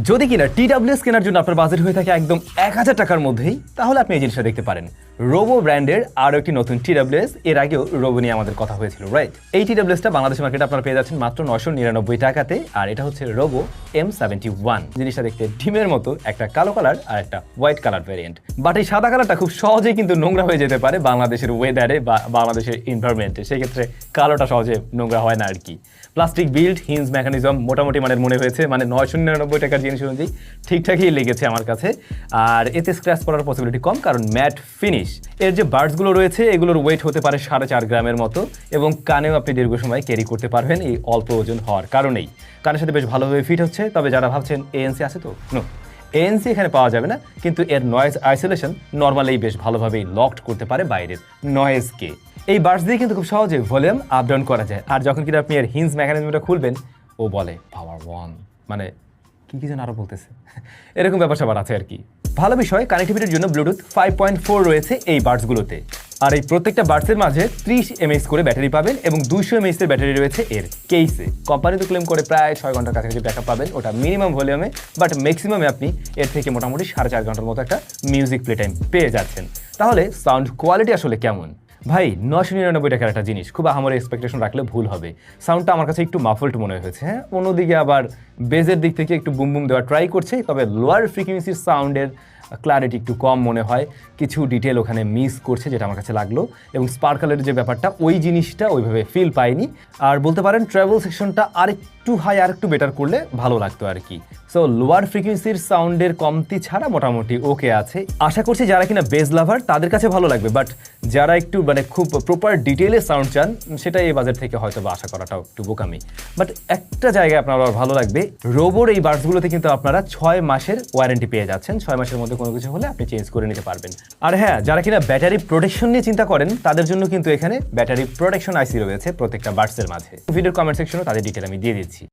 যদি কিনা TWS কেনার জন্য আপনার বাজেট হয়ে থাকে একদম 1000 টাকার মধ্যেই, তাহলে আপনি এই জিনিসটা দেখতে পারেন। রোবো ব্র্যান্ডের আরও একটি নতুন TWS, এর আগেও রোবো নিয়ে আমাদের কথা হয়েছিল, রাইট? এই TWSটা বাংলাদেশ মার্কেটে আপনারা পেয়ে যাচ্ছেন মাত্র 999 টাকাতে, আর এটা হচ্ছে রোবো M71। জিনিসটা দেখতে ডিমের মতো, একটা কালো কালার আর একটা হোয়াইট কালার ভ্যারিয়েন্ট। বাট এই সাদা কালারটা খুব সহজেই কিন্তু নোংরা হয়ে যেতে পারে বাংলাদেশের ওয়েদারে বা বাংলাদেশের এনভায়রনমেন্টে, সেক্ষেত্রে কালোটা সহজে নোংরা হয় না আর কি। প্লাস্টিক বিল্ড, হিঞ্জ মেকানিজম মোটামুটি মানের মনে হয়েছে, মানে 999 টাকার জিনিস অনুযায়ী ঠিকঠাকই লেগেছে আমার কাছে। আর এতে স্ক্র্যাচ পড়ার পসিবিলিটি কম, কারণ ম্যাট ফিনিশ। এর যে বার্ডসগুলো রয়েছে এগুলোর ওয়েট হতে পারে 4.5 গ্রামের মতো, এবং কানেও আপনি দীর্ঘ সময় ক্যারি করতে পারবেন এই অল্প ওজন হওয়ার কারণেই। কানের সাথে বেশ ভালোভাবে ফিট হচ্ছে। তবে যারা ভাবছেন ANC আছে তো, নো, ANC এখানে পাওয়া যাবে না, কিন্তু এর নয়েজ আইসোলেশন নর্মালি বেশ ভালোভাবেই লকড করতে পারে বাইরের নয়েজকে। এই বার্ডস দিয়ে কিন্তু খুব সহজে ভলিউম আপ ডাউন করা যায়। আর যখন কিনা আপনি এর হিঞ্জ মেকানিজমটা খুলবেন, ও বলে পাওয়ার 1, মানে কি যেন আরও বলতেছে, এরকম ব্যাপার স্যাপার আছে আর কি। ভালো বিষয়, কানেক্টিভিটির জন্য ব্লুটুথ 5.4 রয়েছে এই বার্ডসগুলোতে। আর এই প্রত্যেকটা বার্ডসের মাঝে 30 mAh করে ব্যাটারি পাবেন, এবং 200 mAh এর ব্যাটারি রয়েছে এর কেসে। কোম্পানি তো ক্লেম করে প্রায় 6 ঘন্টার কাছাকাছি ব্যাকআপ পাবেন, ওটা মিনিমাম ভলিউমে, বাট ম্যাক্সিমামে আপনি এর থেকে মোটামুটি 4.5 ঘন্টার মতো একটা মিউজিক প্লে টাইম পেয়ে যাচ্ছেন। তাহলে সাউন্ড কোয়ালিটি আসলে কেমন? ভাই, 999 টাকার একটা জিনিস, খুব আহামরি এক্সপেকটেশন রাখলে ভুল হবে। সাউন্ডটা আমার কাছে একটু মাফলড মনে হয়েছে। হ্যাঁ, অন্যদিকে আবার বেজের দিক থেকে একটু বুম বুম দেওয়া ট্রাই করছে, তবে লোয়ার ফ্রিকোয়েন্সির সাউন্ডের ক্লারিটি একটু কম মনে হয়, কিছু ডিটেল ওখানে মিস করছে যেটা আমার কাছে লাগলো, এবং স্পার্কলের যে ব্যাপারটা ওই জিনিসটা ওইভাবে ফিল পাইনি। আর বলতে পারেন ট্রাভেল সেকশনটা আরেকটু হাই, আরেকটু বেটার করলে ভালো লাগতো আর কি। সো লোয়ার ফ্রিকোয়েন্সির সাউন্ডের কমতি ছাড়া মোটামুটি ওকে আছে। আশা করছি যারা কিনা বেস লাভার তাদের কাছে ভালো লাগবে, বাট যারা একটু মানে খুব প্রপার ডিটেলে সাউন্ড চান, সেটা এই বাজেট থেকে হয়তো বা আশা করাটাও একটু বোকামি। বাট একটা জায়গায় আপনার ভালো লাগবে, রোবোর এই বার্ডসগুলোতে কিন্তু আপনারা 6 মাসের ওয়ারেন্টি পেয়ে যাচ্ছেন। 6 মাসের মধ্যে কোনো কিছু হলে আপনি চেঞ্জ করে নিতে পারবেন। আর হ্যাঁ, যারা কিনা ব্যাটারি প্রোটেকশন নিয়ে চিন্তা করেন, তাদের জন্য কিন্তু এখানে ব্যাটারি প্রোটেকশন আইসি রয়েছে প্রত্যেকটা বার্ডসের মাঝে। ভিডিওর কমেন্ট সেকশনে তাদের ডিটেল আমি দিয়ে দিচ্ছি।